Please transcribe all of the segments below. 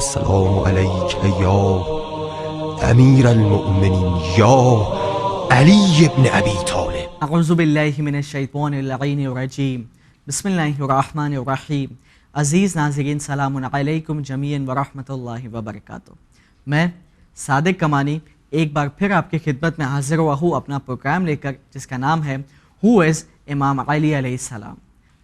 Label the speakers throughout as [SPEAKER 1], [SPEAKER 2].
[SPEAKER 1] السلام علیک یا امیر المؤمنین یا علی ابن ابی طالب۔
[SPEAKER 2] اعوذ باللہ من الشیطان اللعین الرجیم، بسم اللہ الرحمن الرحیم۔ عزیز ناظرین، سلام علیکم جمیعاً ورحمۃ اللہ وبرکاتہ۔ میں صادق کمانی ایک بار پھر آپ کی خدمت میں حاضر ہوا ہوں اپنا پروگرام لے کر، جس کا نام ہے ہو از امام علی علیہ السلام۔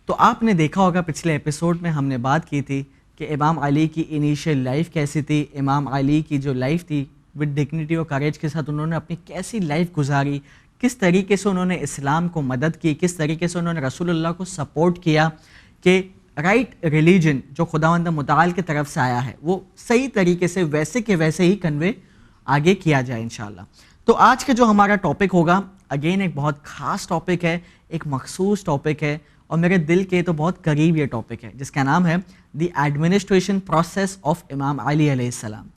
[SPEAKER 2] تو آپ نے دیکھا ہوگا پچھلے ایپیسوڈ میں ہم نے بات کی تھی کہ امام علی کی انیشیل لائف کیسی تھی، امام علی کی جو لائف تھی وتھ ڈگنیٹی اور کریج کے ساتھ انہوں نے اپنی کیسی لائف گزاری، کس طریقے سے انہوں نے اسلام کو مدد کی، کس طریقے سے انہوں نے رسول اللہ کو سپورٹ کیا کہ رائٹ ریلیجن جو خداوند متعال کی طرف سے آیا ہے وہ صحیح طریقے سے ویسے کے ویسے ہی کنوے آگے کیا جائے انشاءاللہ۔ تو آج کے جو ہمارا ٹاپک ہوگا اگین ایک بہت خاص ٹاپک ہے، ایک مخصوص ٹاپک ہے اور میرے دل کے تو بہت قریب یہ ٹاپک ہے، جس کا نام ہے دی ایڈمنسٹریشن پروسیس آف امام علی علیہ السلام۔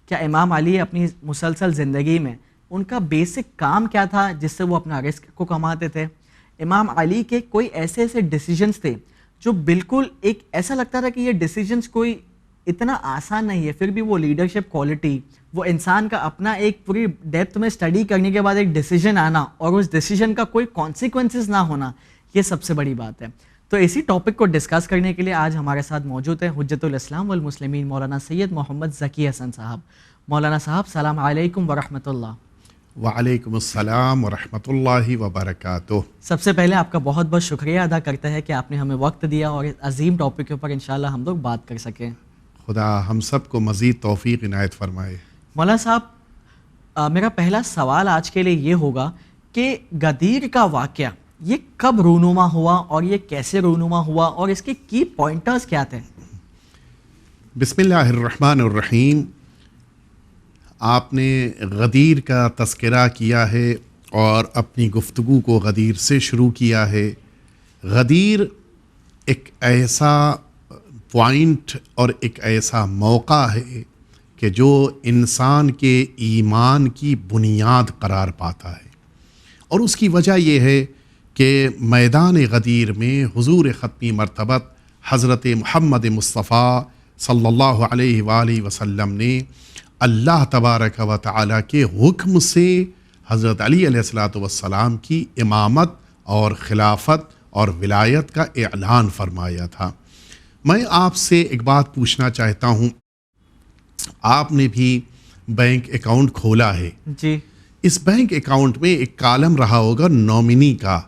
[SPEAKER 2] کیا امام علی اپنی مسلسل زندگی میں ان کا بیسک کام کیا تھا جس سے وہ اپنا رزق کو کماتے تھے؟ امام علی کے کوئی ایسے ڈیسیجنز تھے جو بالکل ایک ایسا لگتا تھا کہ یہ ڈیسیجنز کوئی اتنا آسان نہیں ہے، پھر بھی وہ لیڈرشپ کوالٹی، وہ انسان کا اپنا ایک پوری ڈیپتھ میں اسٹڈی کرنے کے بعد ایک ڈیسیجن آنا اور اس ڈیسیجن کا کوئی کانسیکوینسز نہ ہونا، یہ سب سے بڑی بات ہے۔ تو اسی ٹاپک کو ڈسکس کرنے کے لیے آج ہمارے ساتھ موجود ہیں حجت الاسلام والمسلمین مولانا سید محمد ذکی حسن صاحب۔ مولانا صاحب السلام علیکم ورحمۃ اللہ۔
[SPEAKER 3] وعلیکم السلام ورحمۃ اللہ وبرکاتہ۔
[SPEAKER 2] سب سے پہلے آپ کا بہت بہت شکریہ ادا کرتے ہیں کہ آپ نے ہمیں وقت دیا اور اس عظیم ٹاپک کے اوپر انشاءاللہ ہم لوگ بات کر سکیں۔
[SPEAKER 3] خدا ہم سب کو مزید توفیق عنایت فرمائے۔
[SPEAKER 2] مولانا صاحب، میرا پہلا سوال آج کے لیے یہ ہوگا کہ غدیر کا واقعہ یہ کب رونما ہوا اور یہ کیسے رونما ہوا اور اس کے کی پوائنٹرز کیا تھے؟
[SPEAKER 3] بسم اللہ الرحمن الرحیم۔ آپ نے غدیر کا تذکرہ کیا ہے اور اپنی گفتگو کو غدیر سے شروع کیا ہے۔ غدیر ایک ایسا پوائنٹ اور ایک ایسا موقع ہے کہ جو انسان کے ایمان کی بنیاد قرار پاتا ہے، اور اس کی وجہ یہ ہے کہ میدان غدیر میں حضور ختمی مرتبت حضرت محمد مصطفیٰ صلی اللہ علیہ وآلہ وسلم نے اللہ تبارک و تعالیٰ کے حکم سے حضرت علی علیہ السلام کی امامت اور خلافت اور ولایت کا اعلان فرمایا تھا۔ میں آپ سے ایک بات پوچھنا چاہتا ہوں، آپ نے بھی بینک اکاؤنٹ کھولا ہے
[SPEAKER 2] جی،
[SPEAKER 3] اس بینک اکاؤنٹ میں ایک کالم رہا ہوگا نومنی کا،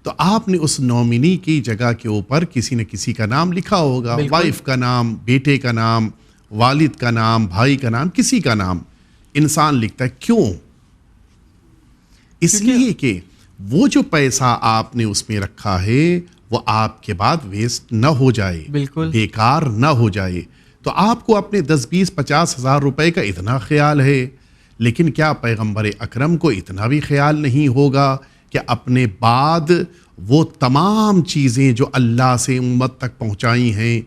[SPEAKER 3] تو آپ نے اس نومنی کی جگہ کے اوپر کسی نہ کسی کا نام لکھا ہوگا، وائف کا نام، بیٹے کا نام، والد کا نام، بھائی کا نام، کسی کا نام انسان لکھتا ہے۔ کیوں؟ اس لیے کہ وہ جو پیسہ آپ نے اس میں رکھا ہے وہ آپ کے بعد ویسٹ نہ ہو جائے،
[SPEAKER 2] بالکل
[SPEAKER 3] بیکار نہ ہو جائے۔ تو آپ کو اپنے 10 20 50 ہزار روپے کا اتنا خیال ہے، لیکن کیا پیغمبر اکرم کو اتنا بھی خیال نہیں ہوگا کہ اپنے بعد وہ تمام چیزیں جو اللہ سے امت تک پہنچائی ہیں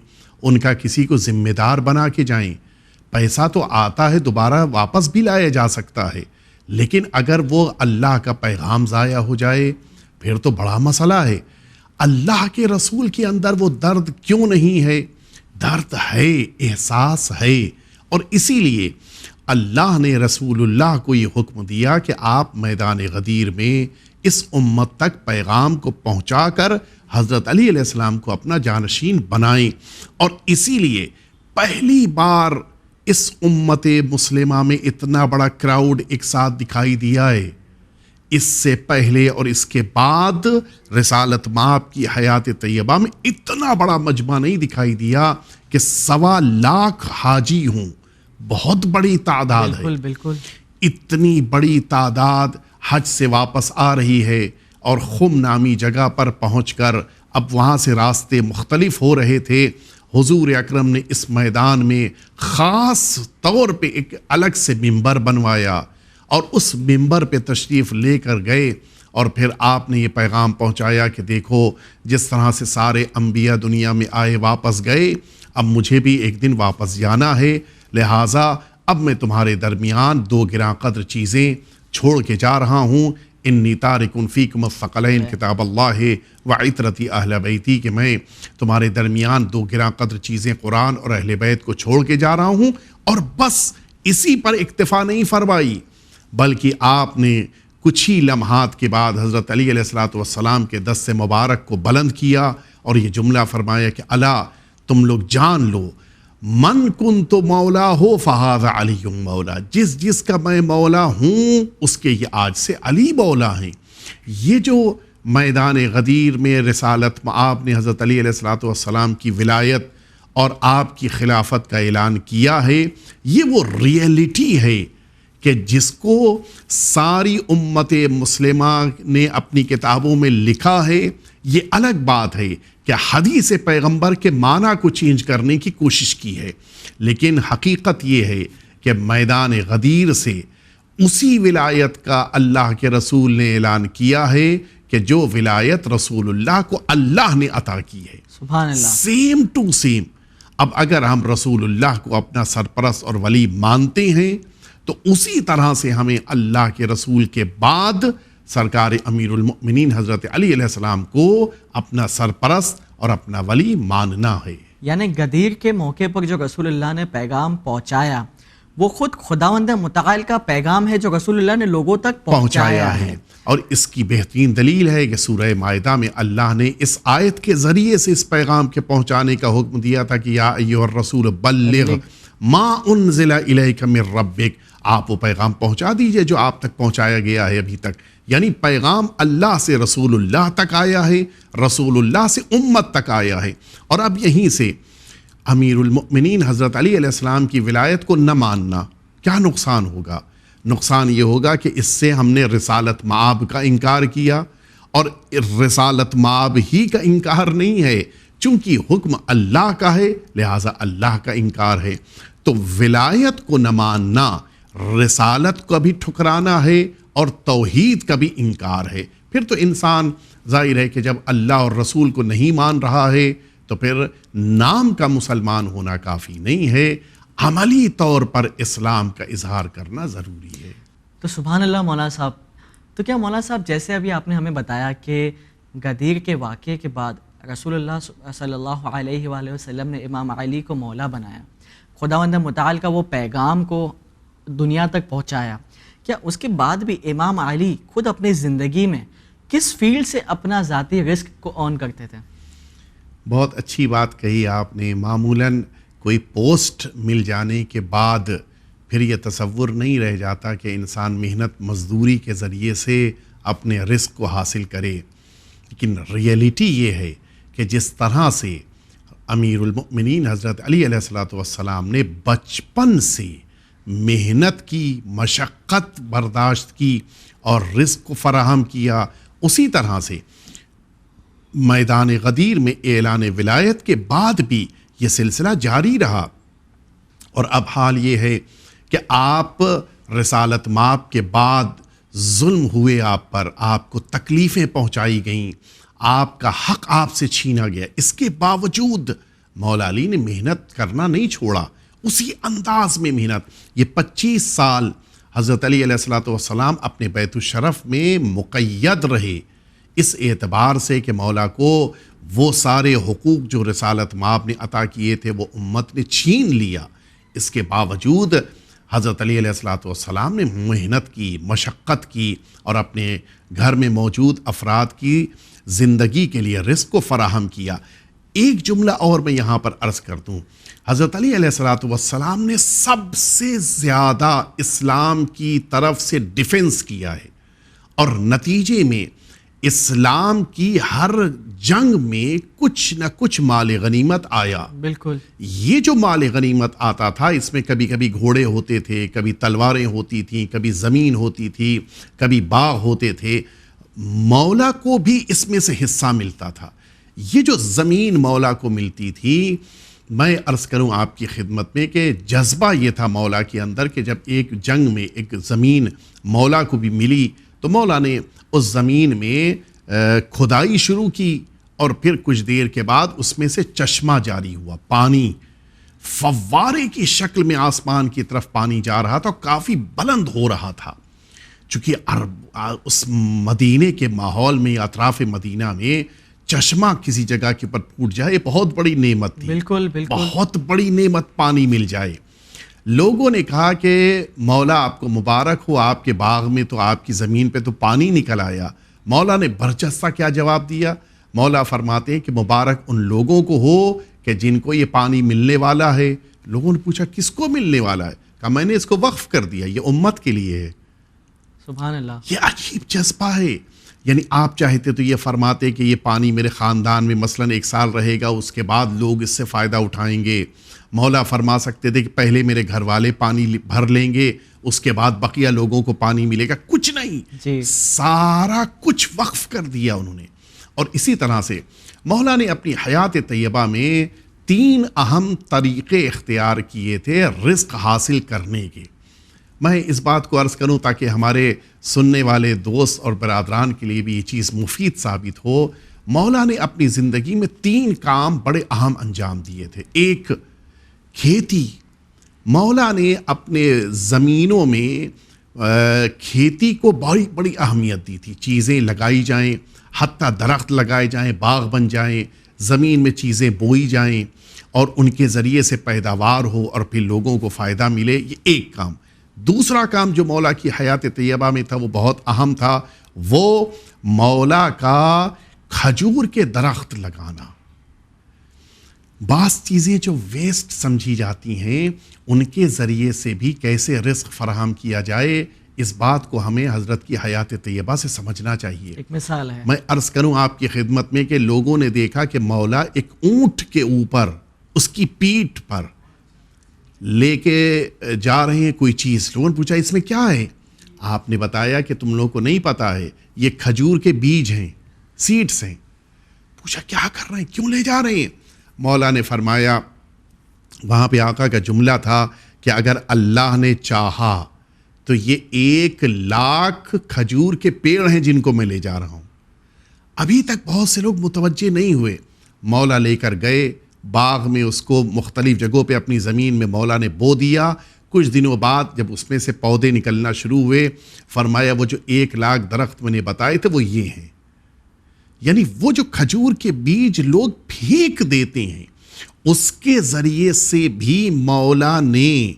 [SPEAKER 3] ان کا کسی کو ذمہ دار بنا کے جائیں؟ پیسہ تو آتا ہے، دوبارہ واپس بھی لایا جا سکتا ہے، لیکن اگر وہ اللہ کا پیغام ضائع ہو جائے پھر تو بڑا مسئلہ ہے۔ اللہ کے رسول کے اندر وہ درد کیوں نہیں ہے؟ درد ہے، احساس ہے، اور اسی لیے اللہ نے رسول اللہ کو یہ حکم دیا کہ آپ میدان غدیر میں اس امت تک پیغام کو پہنچا کر حضرت علی علیہ السلام کو اپنا جانشین بنائیں۔ اور اسی لیے پہلی بار اس امت مسلمہ میں اتنا بڑا کراؤڈ ایک ساتھ دکھائی دیا ہے۔ اس سے پہلے اور اس کے بعد رسالت مآب کی حیات طیبہ میں اتنا بڑا مجمع نہیں دکھائی دیا کہ 1.25 لاکھ حاجی ہوں۔ بہت بڑی تعداد ہے،
[SPEAKER 2] بالکل بالکل۔
[SPEAKER 3] اتنی بڑی تعداد حج سے واپس آ رہی ہے اور خم نامی جگہ پر پہنچ کر اب وہاں سے راستے مختلف ہو رہے تھے۔ حضور اکرم نے اس میدان میں خاص طور پہ ایک الگ سے ممبر بنوایا اور اس ممبر پہ تشریف لے کر گئے، اور پھر آپ نے یہ پیغام پہنچایا کہ دیکھو جس طرح سے سارے انبیاء دنیا میں آئے واپس گئے، اب مجھے بھی ایک دن واپس جانا ہے، لہٰذا اب میں تمہارے درمیان 2 گراں قدر چیزیں چھوڑ کے جا رہا ہوں۔ انی تارک فیکم الثقلین کتاب اللہ وعطرتی اہل بیتی، کہ میں تمہارے درمیان 2 گراں قدر چیزیں قرآن اور اہل بیت کو چھوڑ کے جا رہا ہوں، اور بس اسی پر اکتفا نہیں فرمائی بلکہ آپ نے کچھ ہی لمحات کے بعد حضرت علی علیہ الصلوۃ والسلام کے دست مبارک کو بلند کیا اور یہ جملہ فرمایا کہ الا تم لوگ جان لو من کنت مولا ہو فہذا علی مولا، جس کا میں مولا ہوں اس کے یہ آج سے علی مولا ہیں۔ یہ جو میدان غدیر میں رسالت مآب نے حضرت علی علیہ الصلوۃ والسلام کی ولایت اور آپ کی خلافت کا اعلان کیا ہے، یہ وہ ریئلٹی ہے کہ جس کو ساری امت مسلمہ نے اپنی کتابوں میں لکھا ہے۔ یہ الگ بات ہے کہ حدیث پیغمبر کے معنی کو چینج کرنے کی کوشش کی ہے، لیکن حقیقت یہ ہے کہ میدان غدیر سے اسی ولایت کا اللہ کے رسول نے اعلان کیا ہے کہ جو ولایت رسول اللہ کو اللہ نے عطا کی ہے،
[SPEAKER 2] سبحان اللہ،
[SPEAKER 3] سیم ٹو سیم۔ اب اگر ہم رسول اللہ کو اپنا سرپرست اور ولی مانتے ہیں تو اسی طرح سے ہمیں اللہ کے رسول کے بعد سرکار امیر المؤمنین حضرت علی علیہ السلام کو اپنا سرپرست اور اپنا ولی ماننا ہے۔
[SPEAKER 2] یعنی غدیر کے موقع پر جو رسول اللہ نے پیغام پہنچایا وہ خود خداوند متعال کا پیغام ہے جو رسول اللہ نے لوگوں تک پہنچایا ہے۔
[SPEAKER 3] اور اس کی بہترین دلیل ہے کہ سورہ مائدہ میں اللہ نے اس آیت کے ذریعے سے اس پیغام کے پہنچانے کا حکم دیا تھا کہ یا ایھا الرسول بلغ ما انزل الیک من ربک، آپ وہ پیغام پہنچا دیجئے جو آپ تک پہنچایا گیا ہے ابھی تک۔ یعنی پیغام اللہ سے رسول اللہ تک آیا ہے، رسول اللہ سے امت تک آیا ہے، اور اب یہیں سے امیر المؤمنین حضرت علی علیہ السلام کی ولایت کو نہ ماننا کیا نقصان ہوگا؟ نقصان یہ ہوگا کہ اس سے ہم نے رسالت مآب کا انکار کیا، اور رسالت مآب ہی کا انکار نہیں ہے، چونکہ حکم اللہ کا ہے لہٰذا اللہ کا انکار ہے۔ تو ولایت کو نہ ماننا رسالت کو بھی ٹھکرانا ہے اور توحید کا بھی انکار ہے۔ پھر تو انسان ظاہر ہے کہ جب اللہ اور رسول کو نہیں مان رہا ہے تو پھر نام کا مسلمان ہونا کافی نہیں ہے، عملی طور پر اسلام کا اظہار کرنا ضروری ہے۔
[SPEAKER 2] تو سبحان اللہ مولانا صاحب، تو کیا مولانا صاحب جیسے ابھی آپ نے ہمیں بتایا کہ غدیر کے واقعے کے بعد رسول اللہ صلی اللہ علیہ وآلہ وسلم نے امام علی کو مولا بنایا، خداوند متعال کا وہ پیغام کو دنیا تک پہنچایا، کیا اس کے بعد بھی امام علی خود اپنی زندگی میں کس فیلڈ سے اپنا ذاتی رزق کو آن کرتے تھے؟
[SPEAKER 3] بہت اچھی بات کہی آپ نے۔ معمولاً کوئی پوسٹ مل جانے کے بعد پھر یہ تصور نہیں رہ جاتا کہ انسان محنت مزدوری کے ذریعے سے اپنے رزق کو حاصل کرے، لیکن ریئلٹی یہ ہے کہ جس طرح سے امیر المؤمنین حضرت علی علیہ الصلوۃ والسلام نے بچپن سے محنت کی، مشقت برداشت کی اور رزق کو فراہم کیا، اسی طرح سے میدان غدیر میں اعلان ولایت کے بعد بھی یہ سلسلہ جاری رہا۔ اور اب حال یہ ہے کہ آپ رسالت مآب کے بعد ظلم ہوئے آپ پر، آپ کو تکلیفیں پہنچائی گئیں، آپ کا حق آپ سے چھینا گیا، اس کے باوجود مولا علی نے محنت کرنا نہیں چھوڑا، اسی انداز میں محنت۔ یہ 25 سال حضرت علی علیہ الصلوۃ والسلام اپنے بیت الشرف میں مقید رہے، اس اعتبار سے کہ مولا کو وہ سارے حقوق جو رسالت مآب نے عطا کیے تھے وہ امت نے چھین لیا۔ اس کے باوجود حضرت علی علیہ الصلوۃ والسلام نے محنت کی، مشقت کی، اور اپنے گھر میں موجود افراد کی زندگی کے لیے رزق کو فراہم کیا۔ ایک جملہ اور میں یہاں پر عرض کر دوں، حضرت علی علیہ الصلوۃ والسلام نے سب سے زیادہ اسلام کی طرف سے ڈیفنس کیا ہے، اور نتیجے میں اسلام کی ہر جنگ میں کچھ نہ کچھ مال غنیمت آیا۔
[SPEAKER 2] بالکل،
[SPEAKER 3] یہ جو مال غنیمت آتا تھا اس میں کبھی کبھی گھوڑے ہوتے تھے، کبھی تلواریں ہوتی تھیں، کبھی زمین ہوتی تھی، کبھی باغ ہوتے تھے، مولا کو بھی اس میں سے حصہ ملتا تھا۔ یہ جو زمین مولا کو ملتی تھی، میں عرض کروں آپ کی خدمت میں کہ جذبہ یہ تھا مولا کے اندر کہ جب ایک جنگ میں ایک زمین مولا کو بھی ملی تو مولا نے اس زمین میں کھدائی شروع کی، اور پھر کچھ دیر کے بعد اس میں سے چشمہ جاری ہوا، پانی فوارے کی شکل میں آسمان کی طرف پانی جا رہا تھا، کافی بلند ہو رہا تھا۔ چونکہ اس مدینے کے ماحول میں، اطراف مدینہ میں چشمہ کسی جگہ کے اوپر پھوٹ جائے بہت بڑی نعمت تھی،
[SPEAKER 2] بالکل بالکل،
[SPEAKER 3] بہت بڑی نعمت پانی مل جائے۔ لوگوں نے کہا کہ مولا آپ کو مبارک ہو، آپ کے باغ میں تو آپ کی زمین پہ تو پانی نکل آیا. مولا نے برجستہ کیا جواب دیا؟ مولا فرماتے ہیں کہ مبارک ان لوگوں کو ہو کہ جن کو یہ پانی ملنے والا ہے. لوگوں نے پوچھا کس کو ملنے والا ہے؟ کہا میں نے اس کو وقف کر دیا، یہ امت کے لیے ہے.
[SPEAKER 2] سبحان اللہ.
[SPEAKER 3] یہ عجیب جذبہ ہے. یعنی آپ چاہتے تو یہ فرماتے کہ یہ پانی میرے خاندان میں مثلاً 1 سال رہے گا، اس کے بعد لوگ اس سے فائدہ اٹھائیں گے. مولا فرما سکتے تھے کہ پہلے میرے گھر والے پانی بھر لیں گے، اس کے بعد بقیہ لوگوں کو پانی ملے گا. کچھ نہیں، سارا کچھ وقف کر دیا انہوں نے. اور اسی طرح سے مولا نے اپنی حیات طیبہ میں 3 اہم طریقے اختیار کیے تھے رزق حاصل کرنے کے. میں اس بات کو عرض کروں تاکہ ہمارے سننے والے دوست اور برادران کے لیے بھی یہ چیز مفید ثابت ہو. مولا نے اپنی زندگی میں 3 کام بڑے اہم انجام دیے تھے. ایک، کھیتی. مولا نے اپنے زمینوں میں کھیتی کو بڑی بڑی اہمیت دی تھی. چیزیں لگائی جائیں، حتیٰ درخت لگائے جائیں، باغ بن جائیں، زمین میں چیزیں بوئی جائیں اور ان کے ذریعے سے پیداوار ہو اور پھر لوگوں کو فائدہ ملے. یہ ایک کام. دوسرا کام جو مولا کی حیات طیبہ میں تھا وہ بہت اہم تھا، وہ مولا کا کھجور کے درخت لگانا. بعض چیزیں جو ویسٹ سمجھی جاتی ہیں ان کے ذریعے سے بھی کیسے رزق فراہم کیا جائے، اس بات کو ہمیں حضرت کی حیات طیبہ سے سمجھنا چاہیے.
[SPEAKER 2] ایک مثال ہے،
[SPEAKER 3] میں عرض کروں آپ کی خدمت میں کہ لوگوں نے دیکھا کہ مولا ایک اونٹ کے اوپر اس کی پیٹھ پر لے کے جا رہے ہیں کوئی چیز. لوگوں نے پوچھا اس میں کیا ہے؟ آپ نے بتایا کہ تم لوگوں کو نہیں پتا ہے، یہ کھجور کے بیج ہیں، سیڈز ہیں. پوچھا کیا کر رہے ہیں، کیوں لے جا رہے ہیں؟ مولا نے فرمایا، وہاں پہ آقا کا جملہ تھا کہ اگر اللہ نے چاہا تو یہ 1,00,000 کھجور کے پیڑ ہیں جن کو میں لے جا رہا ہوں. ابھی تک بہت سے لوگ متوجہ نہیں ہوئے. مولا لے کر گئے باغ میں، اس کو مختلف جگہوں پہ اپنی زمین میں مولا نے بو دیا. کچھ دنوں بعد جب اس میں سے پودے نکلنا شروع ہوئے، فرمایا وہ جو 1,00,000 درخت میں نے بتائے تھے وہ یہ ہیں. یعنی وہ جو کھجور کے بیج لوگ پھینک دیتے ہیں اس کے ذریعے سے بھی مولا نے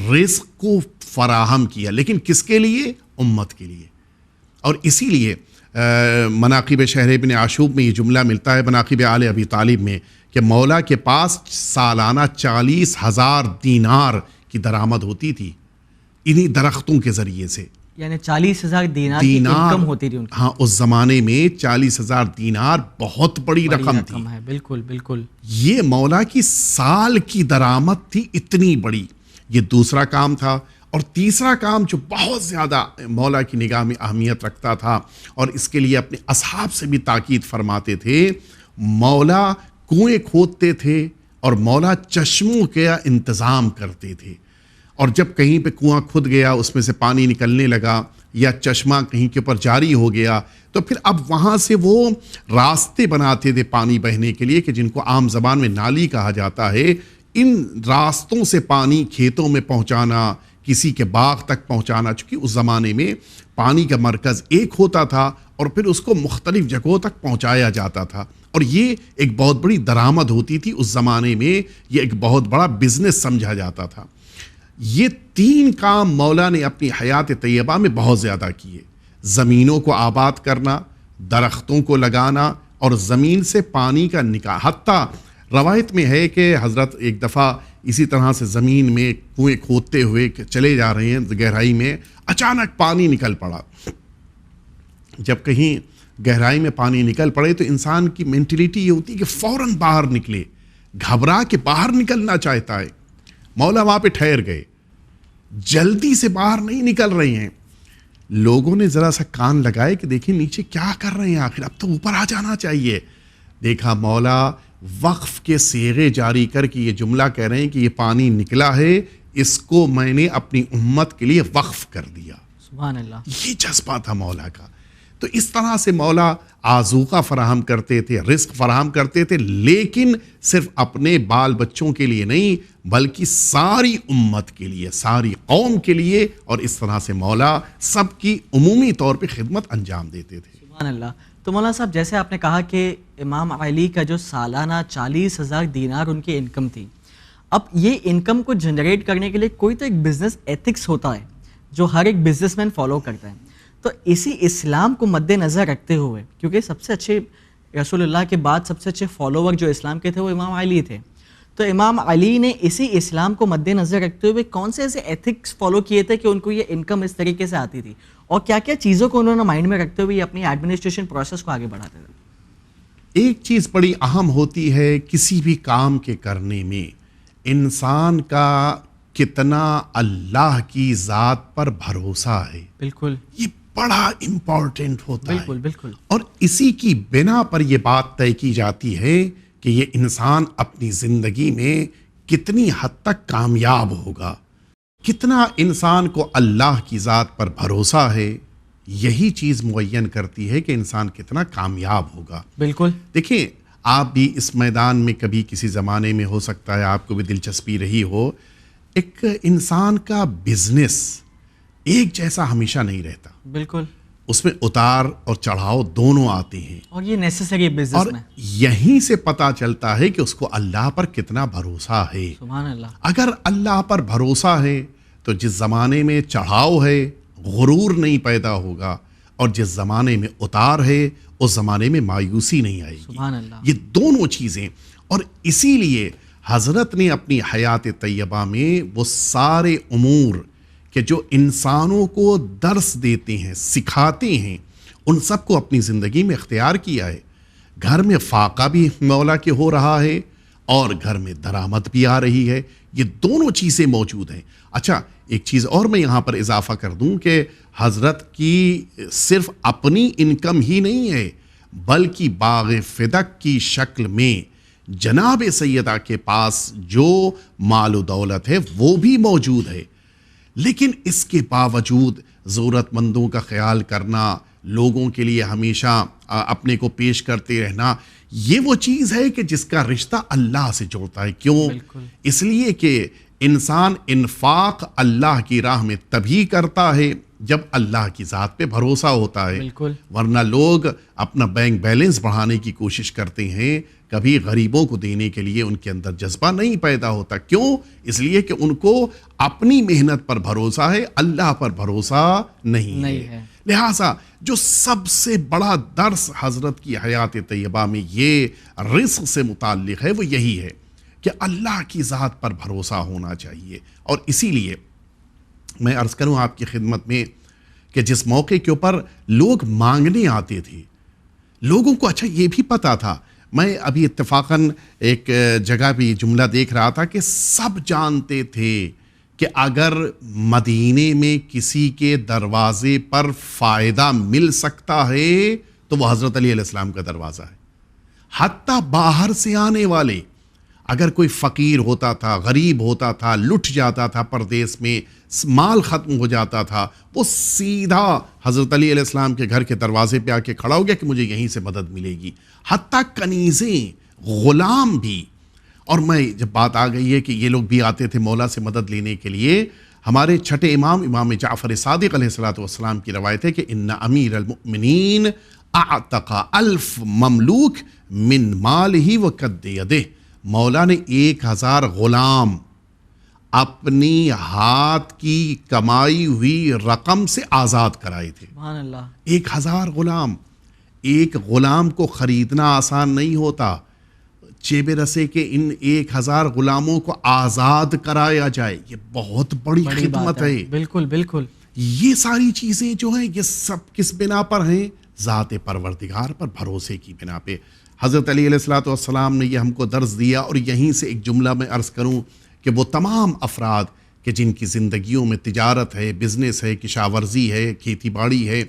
[SPEAKER 3] رزق کو فراہم کیا. لیکن کس کے لیے؟ امت کے لیے. اور اسی لیے مناقب شہر ابن عاشوب میں یہ جملہ ملتا ہے، مناقب آل ابی طالب میں، کہ مولا کے پاس سالانہ 40,000 دینار کی درآمد ہوتی تھی انہی درختوں کے ذریعے سے.
[SPEAKER 2] یعنی 40,000 دینار کی انکم ہوتی تھی ان کی.
[SPEAKER 3] ہاں، اس زمانے میں 40,000 دینار بہت بڑی رقم تھی.
[SPEAKER 2] بالکل بالکل.
[SPEAKER 3] یہ مولا کی سال کی درآمد تھی اتنی بڑی. یہ دوسرا کام تھا. اور تیسرا کام جو بہت زیادہ مولا کی نگاہ میں اہمیت رکھتا تھا اور اس کے لیے اپنے اصحاب سے بھی تاکید فرماتے تھے، مولا کنویں کھودتے تھے اور مولا چشموں کا انتظام کرتے تھے. اور جب کہیں پہ کنواں کھد گیا، اس میں سے پانی نکلنے لگا یا چشمہ کہیں کے اوپر جاری ہو گیا، تو پھر اب وہاں سے وہ راستے بناتے تھے پانی بہنے کے لیے، کہ جن کو عام زبان میں نالی کہا جاتا ہے. ان راستوں سے پانی کھیتوں میں پہنچانا، کسی کے باغ تک پہنچانا، چونکہ اس زمانے میں پانی کا مرکز ایک ہوتا تھا اور پھر اس کو مختلف جگہوں تک پہنچایا جاتا تھا. اور یہ ایک بہت بڑی درآمد ہوتی تھی اس زمانے میں، یہ ایک بہت بڑا بزنس سمجھا جاتا تھا. یہ 3 کام مولا نے اپنی حیات طیبہ میں بہت زیادہ کیے: زمینوں کو آباد کرنا، درختوں کو لگانا اور زمین سے پانی کا نکال. حتیٰ روایت میں ہے کہ حضرت ایک دفعہ اسی طرح سے زمین میں کنویں کھودتے ہوئے چلے جا رہے ہیں گہرائی میں، اچانک پانی نکل پڑا. جب کہیں گہرائی میں پانی نکل پڑے تو انسان کی مینٹلٹی یہ ہوتی ہے کہ فوراً باہر نکلے، گھبرا کے باہر نکلنا چاہتا ہے. مولا وہاں پہ ٹھہر گئے، جلدی سے باہر نہیں نکل رہے ہیں. لوگوں نے ذرا سا کان لگائے کہ دیکھیں نیچے کیا کر رہے ہیں، آخر اب تو اوپر آ جانا چاہیے. دیکھا مولا وقف کے صیغے جاری کر کے یہ جملہ کہہ رہے ہیں کہ یہ پانی نکلا ہے، اس کو میں نے اپنی امت کے لیے وقف کر دیا.
[SPEAKER 2] سبحان اللہ.
[SPEAKER 3] یہ جذبہ تھا مولا کا. تو اس طرح سے مولا آذوقہ فراہم کرتے تھے، رزق فراہم کرتے تھے، لیکن صرف اپنے بال بچوں کے لیے نہیں بلکہ ساری امت کے لیے، ساری قوم کے لیے. اور اس طرح سے مولا سب کی عمومی طور پہ خدمت انجام دیتے تھے.
[SPEAKER 2] سبحان اللہ. تو مولانا صاحب، جیسے آپ نے کہا کہ امام علی کا جو سالانہ 40,000 دینار ان کی انکم تھی، اب یہ انکم کو جنریٹ کرنے کے لیے کوئی تو ایک بزنس ایتھکس ہوتا ہے جو ہر ایک بزنس مین فالو کرتا ہے. تو اسی اسلام کو مد نظر رکھتے ہوئے, کیونکہ سب سے اچھے رسول اللہ کے بعد سب سے اچھے فالوور جو اسلام کے تھے وہ امام علی تھے, تو امام علی نے اسی اسلام کو مد نظر رکھتے ہوئے کون سے ایسے ایتھکس فالو کیے تھے کہ ان کو یہ انکم اس طریقے سے آتی تھی, اور کیا کیا چیزوں کو انہوں نے مائنڈ میں رکھتے ہوئے اپنی ایڈمنسٹریشن پروسیس کو آگے بڑھاتے تھے.
[SPEAKER 3] ایک چیز بڑی اہم ہوتی ہے کسی بھی کام کے کرنے میں, انسان کا کتنا اللہ کی ذات پر بھروسہ ہے.
[SPEAKER 2] بالکل,
[SPEAKER 3] یہ بڑا امپورٹنٹ ہوتا ہے.
[SPEAKER 2] بالکل بالکل.
[SPEAKER 3] اور اسی کی بنا پر یہ بات طے کی جاتی ہے کہ یہ انسان اپنی زندگی میں کتنی حد تک کامیاب ہوگا. کتنا انسان کو اللہ کی ذات پر بھروسہ ہے, یہی چیز معین کرتی ہے کہ انسان کتنا کامیاب ہوگا.
[SPEAKER 2] بالکل.
[SPEAKER 3] دیکھیں, آپ بھی اس میدان میں کبھی کسی زمانے میں ہو سکتا ہے آپ کو بھی دلچسپی رہی ہو, ایک انسان کا بزنس ایک جیسا ہمیشہ نہیں رہتا.
[SPEAKER 2] بالکل,
[SPEAKER 3] اس میں اتار اور چڑھاؤ دونوں آتے ہیں,
[SPEAKER 2] اور یہ نیسیسری بزنس
[SPEAKER 3] اور
[SPEAKER 2] میں
[SPEAKER 3] یہیں سے پتا چلتا ہے کہ اس کو اللہ پر کتنا بھروسہ ہے.
[SPEAKER 2] سبحان اللہ.
[SPEAKER 3] اگر اللہ پر بھروسہ ہے تو جس زمانے میں چڑھاؤ ہے غرور نہیں پیدا ہوگا, اور جس زمانے میں اتار ہے اس زمانے میں مایوسی نہیں آئے گی.
[SPEAKER 2] سبحان اللہ.
[SPEAKER 3] یہ دونوں چیزیں, اور اسی لیے حضرت نے اپنی حیات طیبہ میں وہ سارے امور کہ جو انسانوں کو درس دیتے ہیں, سکھاتے ہیں, ان سب کو اپنی زندگی میں اختیار کیا ہے. گھر میں فاقہ بھی مولا کے ہو رہا ہے اور گھر میں درآمد بھی آ رہی ہے, یہ دونوں چیزیں موجود ہیں. اچھا, ایک چیز اور میں یہاں پر اضافہ کر دوں کہ حضرت کی صرف اپنی انکم ہی نہیں ہے, بلکہ باغ فدق کی شکل میں جناب سیدہ کے پاس جو مال و دولت ہے وہ بھی موجود ہے. لیکن اس کے باوجود ضرورت مندوں کا خیال کرنا, لوگوں کے لیے ہمیشہ اپنے کو پیش کرتے رہنا, یہ وہ چیز ہے کہ جس کا رشتہ اللہ سے جوڑتا ہے. کیوں؟ اس لیے کہ انسان انفاق اللہ کی راہ میں تبھی کرتا ہے جب اللہ کی ذات پہ بھروسہ ہوتا ہے. ورنہ لوگ اپنا بینک بیلنس بڑھانے کی کوشش کرتے ہیں, کبھی غریبوں کو دینے کے لیے ان کے اندر جذبہ نہیں پیدا ہوتا. کیوں؟ اس لیے کہ ان کو اپنی محنت پر بھروسہ ہے, اللہ پر بھروسہ نہیں ہے. لہٰذا جو سب سے بڑا درس حضرت کی حیات طیبہ میں یہ رزق سے متعلق ہے وہ یہی ہے کہ اللہ کی ذات پر بھروسہ ہونا چاہیے. اور اسی لیے میں عرض کروں آپ کی خدمت میں کہ جس موقع کے اوپر لوگ مانگنے آتے تھے, لوگوں کو اچھا یہ بھی پتا تھا, میں ابھی اتفاقاً ایک جگہ بھی جملہ دیکھ رہا تھا کہ سب جانتے تھے کہ اگر مدینے میں کسی کے دروازے پر فائدہ مل سکتا ہے تو وہ حضرت علی علیہ السلام کا دروازہ ہے. حتیٰ باہر سے آنے والے, اگر کوئی فقیر ہوتا تھا, غریب ہوتا تھا, لٹ جاتا تھا پردیس میں, مال ختم ہو جاتا تھا, وہ سیدھا حضرت علی علیہ السلام کے گھر کے دروازے پہ آ کے کھڑا ہو گیا کہ مجھے یہیں سے مدد ملے گی. حتیٰ کنیزیں, غلام بھی. اور میں جب بات آ گئی ہے کہ یہ لوگ بھی آتے تھے مولا سے مدد لینے کے لیے, ہمارے چھٹے امام جعفر صادق علیہ السلام کی روایت ہے کہ ان امیر المؤمنین اعتق 1000 مملوک من مالہ و کد یدہ, مولا نے 1000 غلام اپنی ہاتھ کی کمائی ہوئی رقم سے آزاد کرائے تھے. سبحان اللہ. 1000 غلام, ایک غلام کو خریدنا آسان نہیں ہوتا. چیب رسے کے ان 1000 غلاموں کو آزاد کرایا جائے, یہ بہت بڑی خدمت ہے.
[SPEAKER 2] بالکل بالکل.
[SPEAKER 3] یہ ساری چیزیں جو ہیں یہ سب کس بنا پر ہیں؟ ذات پروردگار پر بھروسے کی بنا پہ. حضرت علی علیہ السلام نے یہ ہم کو درس دیا. اور یہیں سے ایک جملہ میں عرض کروں کہ وہ تمام افراد کہ جن کی زندگیوں میں تجارت ہے, بزنس ہے, کشاورزی ہے, کھیتی باڑی ہے,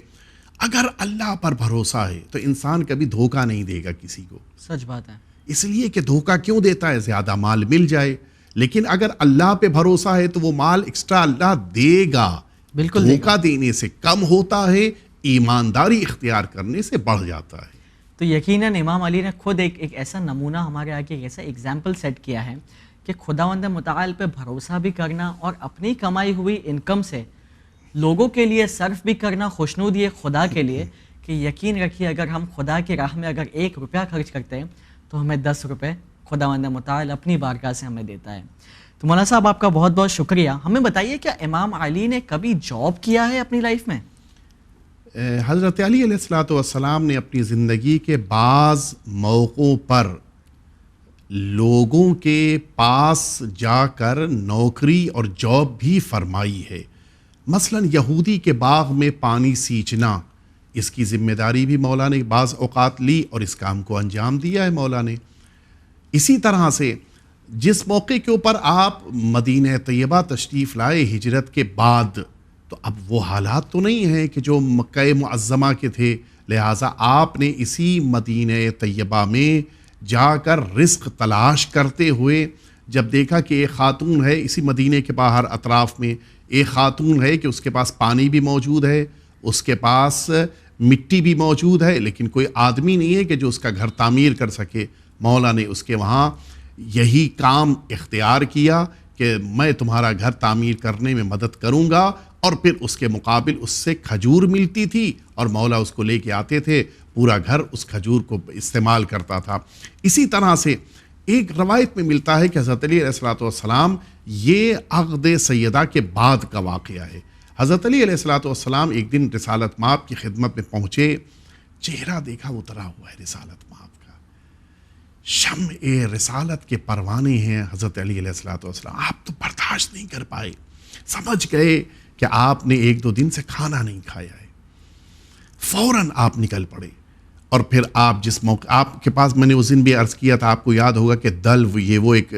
[SPEAKER 3] اگر اللہ پر بھروسہ ہے تو انسان کبھی دھوکہ نہیں دے گا کسی کو.
[SPEAKER 2] سچ بات ہے.
[SPEAKER 3] اس لیے کہ دھوکہ کیوں دیتا ہے؟ زیادہ مال مل جائے. لیکن اگر اللہ پہ بھروسہ ہے تو وہ مال ایکسٹرا اللہ دے گا.
[SPEAKER 2] بالکل.
[SPEAKER 3] دھوکہ دینے سے کم ہوتا ہے, ایمانداری اختیار کرنے سے بڑھ جاتا ہے.
[SPEAKER 2] تو یقیناً امام علی نے خود ایک ایسا نمونہ ہمارے آگے, ایک ایسا ایگزامپل سیٹ کیا ہے کہ خداوند متعال پہ بھروسہ بھی کرنا اور اپنی کمائی ہوئی انکم سے لوگوں کے لیے صرف بھی کرنا, خوشنود یہ خدا کے لیے کہ یقین رکھیے اگر ہم خدا کی راہ میں اگر 1 روپیہ خرچ کرتے ہیں تو ہمیں 10 روپے خداوند متعال اپنی بارگاہ سے ہمیں دیتا ہے. تو مولانا صاحب آپ کا بہت بہت شکریہ. ہمیں بتائیے کیا امام علی نے کبھی جاب کیا ہے اپنی لائف میں؟
[SPEAKER 3] حضرت علی علیہ الصلوۃ والسلام نے اپنی زندگی کے بعض موقعوں پر لوگوں کے پاس جا کر نوکری اور جاب بھی فرمائی ہے. مثلا یہودی کے باغ میں پانی سینچنا، اس کی ذمہ داری بھی مولا نے بعض اوقات لی اور اس کام کو انجام دیا ہے مولا نے. اسی طرح سے جس موقع کے اوپر آپ مدینہ طیبہ تشریف لائے ہجرت کے بعد، تو اب وہ حالات تو نہیں ہیں کہ جو مکہ معظمہ کے تھے، لہٰذا آپ نے اسی مدینہ طیبہ میں جا کر رزق تلاش کرتے ہوئے جب دیکھا کہ ایک خاتون ہے اسی مدینے کے باہر اطراف میں، ایک خاتون ہے کہ اس کے پاس پانی بھی موجود ہے، اس کے پاس مٹی بھی موجود ہے، لیکن کوئی آدمی نہیں ہے کہ جو اس کا گھر تعمیر کر سکے. مولا نے اس کے وہاں یہی کام اختیار کیا کہ میں تمہارا گھر تعمیر کرنے میں مدد کروں گا، اور پھر اس کے مقابل اس سے کھجور ملتی تھی اور مولا اس کو لے کے آتے تھے، پورا گھر اس کھجور کو استعمال کرتا تھا. اسی طرح سے ایک روایت میں ملتا ہے کہ حضرت علی علیہ الصلوۃ والسلام، یہ عقد سیدہ کے بعد کا واقعہ ہے. حضرت علی علیہ الصلوۃ والسلام ایک دن رسالت مآب کی خدمت میں پہنچے، چہرہ دیکھا اترا ہوا ہے رسالت مآب کا، شمع رسالت کے پروانے ہیں حضرت علی علیہ الصلوۃ والسلام. آپ تو برداشت نہیں کر پائے، سمجھ گئے کہ آپ نے 1-2 دن سے کھانا نہیں کھایا ہے. فوراً آپ نکل پڑے، اور پھر آپ جس موقع آپ کے پاس، میں نے اس دن بھی عرض کیا تھا، آپ کو یاد ہوگا کہ دلو، یہ وہ ایک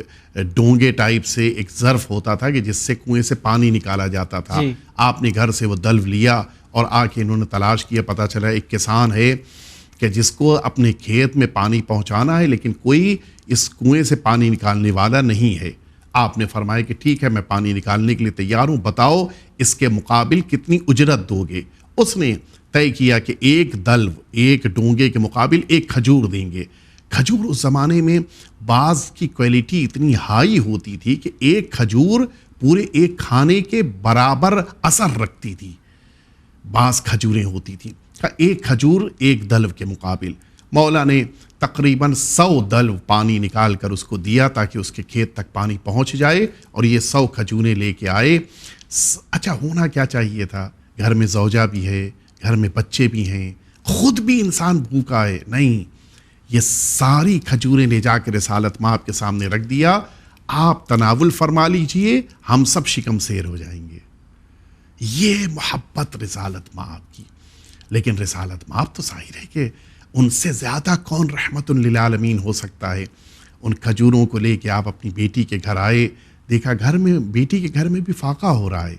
[SPEAKER 3] ڈونگے ٹائپ سے ایک ظرف ہوتا تھا کہ جس سے کنویں سے پانی نکالا جاتا تھا. آپ نے گھر سے وہ دلو لیا اور آ کے انہوں نے تلاش کیا. پتہ چلا ایک کسان ہے کہ جس کو اپنے کھیت میں پانی پہنچانا ہے، لیکن کوئی اس کنویں سے پانی نکالنے والا نہیں ہے. آپ نے فرمایا کہ ٹھیک ہے، میں پانی نکالنے کے لیے تیار ہوں، بتاؤ اس کے مقابل کتنی اجرت دو گے. اس نے طے کیا کہ ایک دلو، ایک ڈونگے کے مقابل ایک کھجور دیں گے. کھجور اس زمانے میں بعض کی کوالٹی اتنی ہائی ہوتی تھی کہ ایک کھجور پورے ایک کھانے کے برابر اثر رکھتی تھی. بعض کھجوریں ہوتی تھیں، ایک کھجور ایک دلو کے مقابل. مولا نے تقریباً 100 دلو پانی نکال کر اس کو دیا تاکہ اس کے کھیت تک پانی پہنچ جائے، اور یہ 100 کھجوریں لے کے آئے. اچھا ہونا کیا چاہیے تھا، گھر میں زوجہ بھی ہے، گھر میں بچے بھی ہیں، خود بھی انسان بھوکا ہے. نہیں، یہ ساری کھجوریں لے جا کے رسالت مآب کے سامنے رکھ دیا. آپ تناول فرما لیجئے، ہم سب شکم سیر ہو جائیں گے. یہ محبت رسالت مآب کی. لیکن رسالت مآب تو ظاہر ہے کہ ان سے زیادہ کون رحمت للعالمین ہو سکتا ہے. ان کھجوروں کو لے کے آپ اپنی بیٹی کے گھر آئے، دیکھا گھر میں، بیٹی کے گھر میں بھی فاقہ ہو رہا ہے.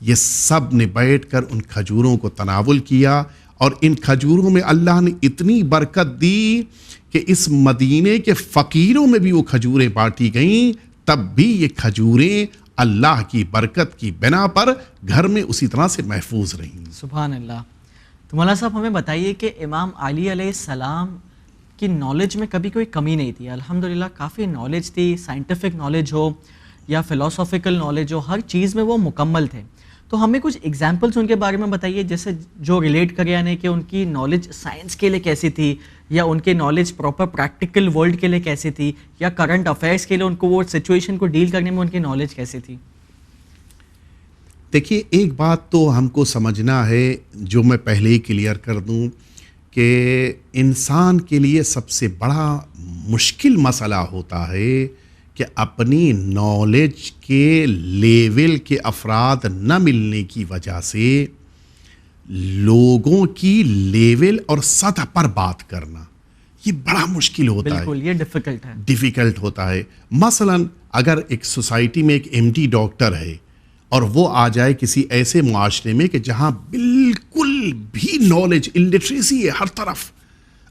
[SPEAKER 3] یہ سب نے بیٹھ کر ان کھجوروں کو تناول کیا، اور ان کھجوروں میں اللہ نے اتنی برکت دی کہ اس مدینے کے فقیروں میں بھی وہ کھجوریں بانٹی گئیں. تب بھی یہ کھجوریں اللہ کی برکت کی بنا پر گھر میں اسی طرح سے محفوظ رہیں.
[SPEAKER 2] سبحان اللہ. تو مولانا صاحب ہمیں بتائیے کہ امام علی علیہ السلام کی نالج میں کبھی کوئی کمی نہیں تھی. الحمدللہ کافی نالج تھی، سائنٹیفک نالج ہو یا فلسافیکل نالج ہو، ہر چیز میں وہ مکمل تھے. تو ہمیں کچھ ایگزامپلس ان کے بارے میں بتائیے، جیسے جو ریلیٹ کرے، یعنی کہ ان کی نالج سائنس کے لیے کیسی تھی، یا ان کی نالج پراپر پریکٹیکل ورلڈ کے لیے کیسی تھی، یا کرنٹ افیئرس کے لیے ان کو وہ سچویشن کو ڈیل کرنے میں ان کی نالج کیسی تھی.
[SPEAKER 3] دیکھیے، ایک بات تو ہم کو سمجھنا ہے، جو میں پہلے ہی کلیئر کر دوں، کہ انسان کے لیے سب سے بڑا مشکل مسئلہ ہوتا ہے کہ اپنی نالج کے لیول کے افراد نہ ملنے کی وجہ سے لوگوں کی لیول اور سطح پر بات کرنا، یہ بڑا مشکل ہوتا ہے.
[SPEAKER 2] بالکل، یہ
[SPEAKER 3] ڈیفیکلٹ ہوتا ہے. مثلا اگر ایک سوسائٹی میں ایک MD ڈاکٹر ہے اور وہ آ جائے کسی ایسے معاشرے میں کہ جہاں بالکل بھی نالج، الٹریسی ہے ہر طرف،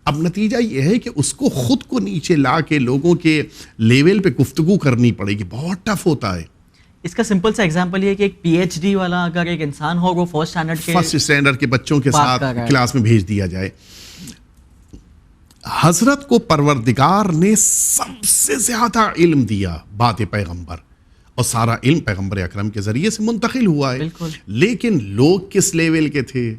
[SPEAKER 3] اب نتیجہ یہ ہے کہ اس کو خود کو نیچے لا کے لوگوں کے لیول پہ گفتگو کرنی پڑے گی. بہت ٹف ہوتا ہے.
[SPEAKER 2] اس کا سمپل سا ایگزامپل یہ ہے کہ ایک PhD والا اگر ایک انسان ہو، وہ فرسٹ اسٹینڈرڈ
[SPEAKER 3] کے بچوں کے ساتھ کلاس میں بھیج دیا جائے. حضرت کو پروردگار نے سب سے زیادہ علم دیا، بات پیغمبر، اور سارا علم پیغمبر اکرم کے ذریعے سے منتقل ہوا ہے.
[SPEAKER 2] بالکل.
[SPEAKER 3] لیکن لوگ کس لیول کے تھے؟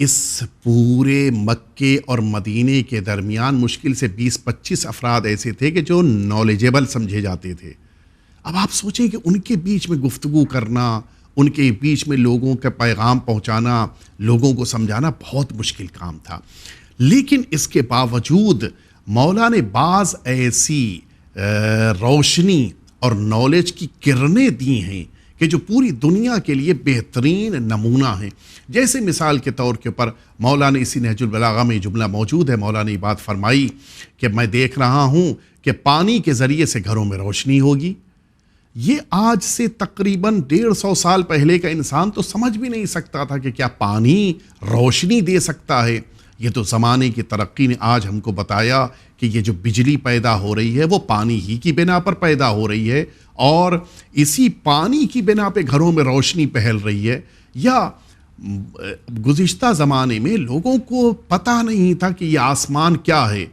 [SPEAKER 3] اس پورے مکے اور مدینے کے درمیان مشکل سے 20-25 افراد ایسے تھے کہ جو نالجیبل سمجھے جاتے تھے. اب آپ سوچیں کہ ان کے بیچ میں گفتگو کرنا، ان کے بیچ میں لوگوں کا پیغام پہنچانا، لوگوں کو سمجھانا بہت مشکل کام تھا. لیکن اس کے باوجود مولا نے بعض ایسی روشنی اور نالج کی کرنیں دی ہیں کہ جو پوری دنیا کے لیے بہترین نمونہ ہیں. جیسے مثال کے طور کے اوپر مولا نے اسی نہج البلاغہ میں جملہ موجود ہے، مولا نے یہ بات فرمائی کہ میں دیکھ رہا ہوں کہ پانی کے ذریعے سے گھروں میں روشنی ہوگی. یہ آج سے تقریباً 150 سال پہلے کا انسان تو سمجھ بھی نہیں سکتا تھا کہ کیا پانی روشنی دے سکتا ہے. یہ تو زمانے کی ترقی نے آج ہم کو بتایا کہ یہ جو بجلی پیدا ہو رہی ہے وہ پانی ہی کی بنا پر پیدا ہو رہی ہے، اور اسی پانی کی بنا پہ گھروں میں روشنی پھیل رہی ہے. یا گزشتہ زمانے میں لوگوں کو پتہ نہیں تھا کہ یہ آسمان کیا ہے.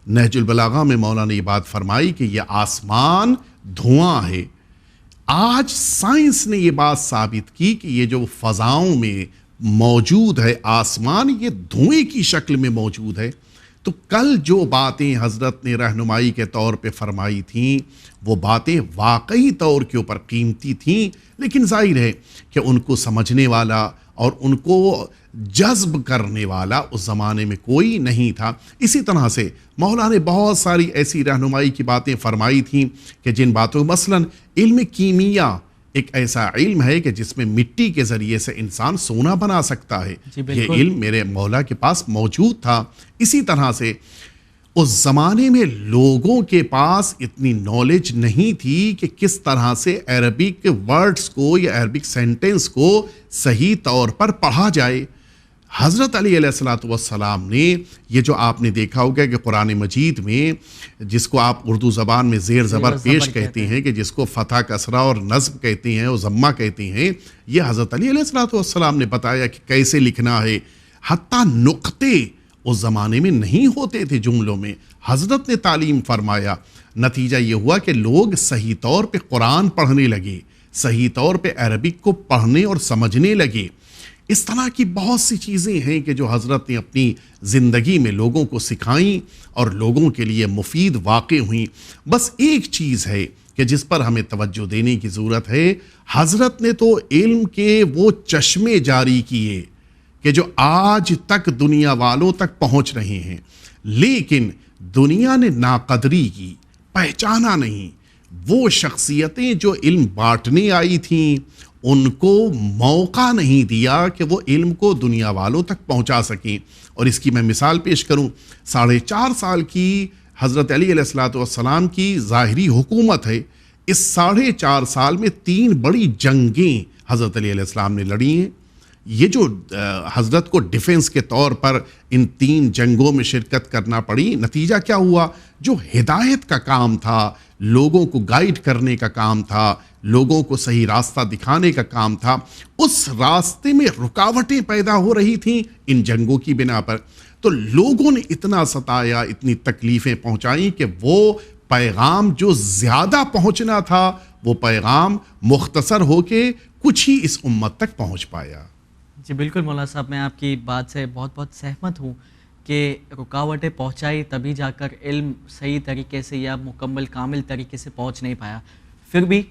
[SPEAKER 3] نہج البلاغہ میں مولا نے یہ بات فرمائی کہ یہ آسمان دھواں ہے. آج سائنس نے یہ بات ثابت کی کہ یہ جو فضاؤں میں موجود ہے آسمان، یہ دھوئیں کی شکل میں موجود ہے. تو کل جو باتیں حضرت نے رہنمائی کے طور پہ فرمائی تھیں وہ باتیں واقعی طور کے اوپر قیمتی تھیں، لیکن ظاہر ہے کہ ان کو سمجھنے والا اور ان کو جذب کرنے والا اس زمانے میں کوئی نہیں تھا. اسی طرح سے مولا نے بہت ساری ایسی رہنمائی کی باتیں فرمائی تھیں کہ جن باتوں مثلاً علم کیمیا ایک ایسا علم ہے کہ جس میں مٹی کے ذریعے سے انسان سونا بنا سکتا ہے. یہ علم میرے مولا کے پاس موجود تھا. اسی طرح سے اس زمانے میں لوگوں کے پاس اتنی نالج نہیں تھی کہ کس طرح سے عربک ورڈز کو یا عربک سینٹنس کو صحیح طور پر پڑھا جائے. حضرت علی علیہ الصلوۃ والسلام نے یہ جو آپ نے دیکھا ہوگا کہ قرآن مجید میں جس کو آپ اردو زبان میں زیر زبر پیش کہتے ہیں، کہ جس کو فتح کسرہ اور نصب کہتے ہیں اور ضمہ کہتے ہیں، یہ حضرت علی علیہ الصلوۃ والسلام نے بتایا کہ کیسے لکھنا ہے. حتیٰ نقطے اس زمانے میں نہیں ہوتے تھے جملوں میں، حضرت نے تعلیم فرمایا. نتیجہ یہ ہوا کہ لوگ صحیح طور پہ قرآن پڑھنے لگے، صحیح طور پہ عربک کو پڑھنے اور سمجھنے لگے. اس طرح کی بہت سی چیزیں ہیں کہ جو حضرت نے اپنی زندگی میں لوگوں کو سکھائیں اور لوگوں کے لیے مفید واقع ہوئیں. بس ایک چیز ہے کہ جس پر ہمیں توجہ دینے کی ضرورت ہے. حضرت نے تو علم کے وہ چشمے جاری کیے کہ جو آج تک دنیا والوں تک پہنچ رہے ہیں، لیکن دنیا نے ناقدری کی، پہچانا نہیں. وہ شخصیتیں جو علم بانٹنے آئی تھیں ان کو موقع نہیں دیا کہ وہ علم کو دنیا والوں تک پہنچا سکیں. اور اس کی میں مثال پیش کروں، 4.5 سال کی حضرت علی علیہ الصلوۃ والسلام کی ظاہری حکومت ہے. اس 4.5 سال میں 3 بڑی جنگیں حضرت علی علیہ السلام نے لڑی ہیں. یہ جو حضرت کو ڈیفنس کے طور پر ان 3 جنگوں میں شرکت کرنا پڑی، نتیجہ کیا ہوا؟ جو ہدایت کا کام تھا، لوگوں کو گائیڈ کرنے کا کام تھا، لوگوں کو صحیح راستہ دکھانے کا کام تھا، اس راستے میں رکاوٹیں پیدا ہو رہی تھیں ان جنگوں کی بنا پر. تو لوگوں نے اتنا ستایا، اتنی تکلیفیں پہنچائیں کہ وہ پیغام جو زیادہ پہنچنا تھا وہ پیغام مختصر ہو کے کچھ ہی اس امت تک پہنچ پایا.
[SPEAKER 2] جی بالکل مولانا صاحب، میں آپ کی بات سے بہت سہمت ہوں کہ رکاوٹیں پہنچائی تبھی جا کر علم صحیح طریقے سے یا مکمل کامل طریقے سے پہنچ نہیں پایا. پھر بھی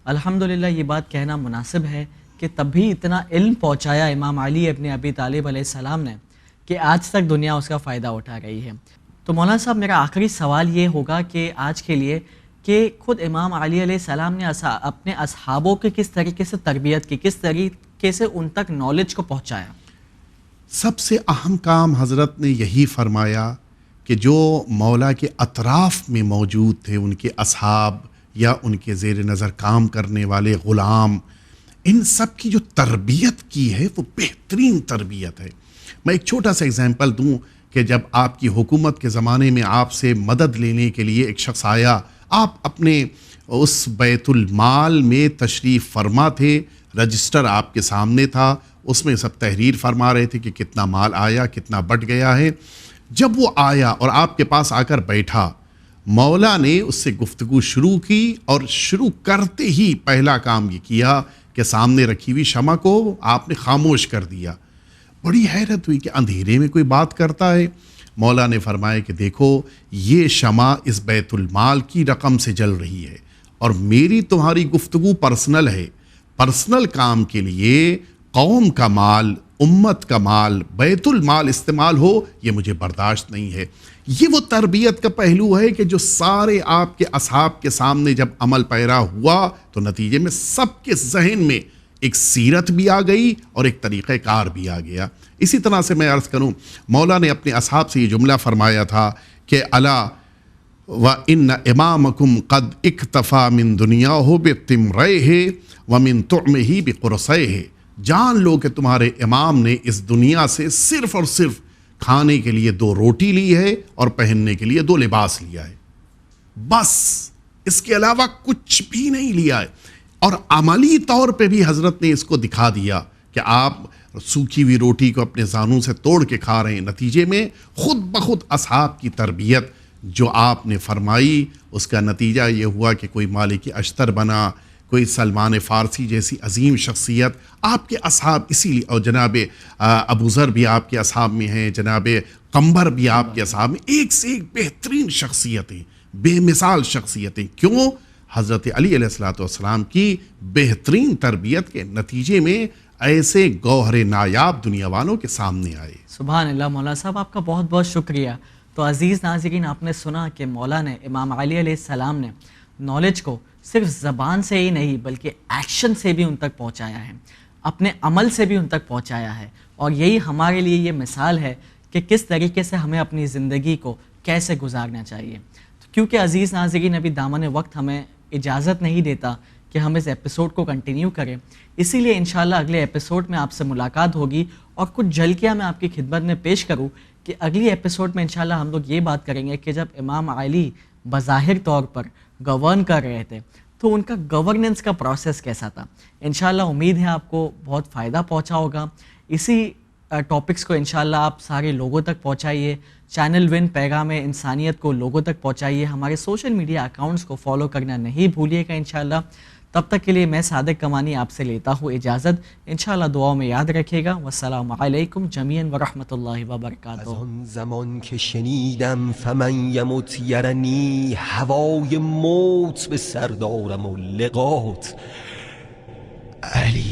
[SPEAKER 2] الحمدللہ یہ بات کہنا مناسب ہے کہ تب بھی اتنا علم پہنچایا امام علی ابن ابی طالب علیہ السلام نے کہ آج تک دنیا اس کا فائدہ اٹھا رہی ہے. تو مولانا صاحب میرا آخری سوال یہ ہوگا کہ آج کے لیے کہ خود امام علی علیہ السلام نے اپنے اصحابوں کے کس طریقے سے تربیت کی، کس طریقے سے ان تک نالج کو پہنچایا؟
[SPEAKER 3] سب سے اہم کام حضرت نے یہی فرمایا کہ جو مولا کے اطراف میں موجود تھے، ان کے اصحاب یا ان کے زیر نظر کام کرنے والے غلام، ان سب کی جو تربیت کی ہے وہ بہترین تربیت ہے. میں ایک چھوٹا سا اگزامپل دوں کہ جب آپ کی حکومت کے زمانے میں آپ سے مدد لینے کے لیے ایک شخص آیا، آپ اپنے اس بیت المال میں تشریف فرما تھے، رجسٹر آپ کے سامنے تھا، اس میں سب تحریر فرما رہے تھے کہ کتنا مال آیا، کتنا بٹ گیا ہے. جب وہ آیا اور آپ کے پاس آ کر بیٹھا، مولا نے اس سے گفتگو شروع کی اور شروع کرتے ہی پہلا کام یہ کیا کہ سامنے رکھی ہوئی شمع کو آپ نے خاموش کر دیا. بڑی حیرت ہوئی کہ اندھیرے میں کوئی بات کرتا ہے. مولا نے فرمایا کہ دیکھو یہ شمع اس بیت المال کی رقم سے جل رہی ہے اور میری تمہاری گفتگو پرسنل ہے. پرسنل کام کے لیے قوم کا مال، امت کا مال، بیت المال استعمال ہو، یہ مجھے برداشت نہیں ہے. یہ وہ تربیت کا پہلو ہے کہ جو سارے آپ کے اصحاب کے سامنے جب عمل پیرا ہوا تو نتیجے میں سب کے ذہن میں ایک سیرت بھی آ گئی اور ایک طریقہ کار بھی آ گیا. اسی طرح سے میں عرض کروں، مولا نے اپنے اصحاب سے یہ جملہ فرمایا تھا کہ الا وَإِنَّ إِمَامَكُمْ قَدْ اِكْتَفَى مِن دُنْيَاهُ بِطِمْرَيْهِ وَمِن طُعْمِهِ بِقُرْصَيْهِ. جان لو کہ تمہارے امام نے اس دنیا سے صرف اور صرف کھانے کے لیے 2 روٹی لی ہے اور پہننے کے لیے 2 لباس لیا ہے، بس اس کے علاوہ کچھ بھی نہیں لیا ہے. اور عملی طور پہ بھی حضرت نے اس کو دکھا دیا کہ آپ سوکھی ہوئی روٹی کو اپنے زانوں سے توڑ کے کھا رہے ہیں. نتیجے میں خود بخود اصحاب کی تربیت جو آپ نے فرمائی اس کا نتیجہ یہ ہوا کہ کوئی مالک اشتر بنا، کوئی سلمان فارسی جیسی عظیم شخصیت آپ کے اصحاب اسی لیے، اور جناب ابو ذر بھی آپ کے اصحاب میں ہیں، جناب قمبر بھی آپ کے اصحاب میں، ایک سے ایک بہترین شخصیتیں، بے مثال شخصیتیں. کیوں؟ حضرت علی علیہ السلام کی بہترین تربیت کے نتیجے میں ایسے گوہر نایاب دنیا والوں کے سامنے آئے.
[SPEAKER 2] سبحان اللہ. مولا صاحب آپ کا بہت بہت شکریہ. تو عزیز ناظرین، آپ نے سنا کہ مولا نے، امام علی علیہ السلام نے نالج کو صرف زبان سے ہی نہیں بلکہ ایکشن سے بھی ان تک پہنچایا ہے، اپنے عمل سے بھی ان تک پہنچایا ہے. اور یہی ہمارے لیے یہ مثال ہے کہ کس طریقے سے ہمیں اپنی زندگی کو کیسے گزارنا چاہیے. کیونکہ عزیز ناظرین ابھی دامن وقت ہمیں اجازت نہیں دیتا کہ ہم اس ایپیسوڈ کو کنٹینیو کریں، اسی لیے انشاءاللہ اگلے ایپیسوڈ میں آپ سے ملاقات ہوگی اور کچھ جھلکیاں میں آپ کی خدمت میں پیش کروں کہ اگلی ایپیسوڈ میں انشاءاللہ ہم لوگ یہ بات کریں گے کہ جب امام علی بظاہر طور پر گورن کر رہے تھے تو ان کا گورننس کا پروسیس کیسا تھا. انشاءاللہ امید ہے آپ کو بہت فائدہ پہنچا ہوگا. اسی ٹاپکس کو انشاءاللہ آپ سارے لوگوں تک پہنچائیے. چینل ون پیغام انسانیت کو لوگوں تک پہنچائیے. ہمارے سوشل میڈیا اکاؤنٹس کو فالو کرنا نہیں بھولیے گا انشاءاللہ. تب تک کے لیے میں صادق کمانی آپ سے لیتا ہوں اجازت. انشاءاللہ دعاؤں میں یاد رکھیے گا. والسلام علیکم جمیعاً ورحمۃ اللہ وبرکاتہ.
[SPEAKER 1] از آن زمان که شنیدم فمن یمت یرنی هوای موت به سر دارم و لقات. علی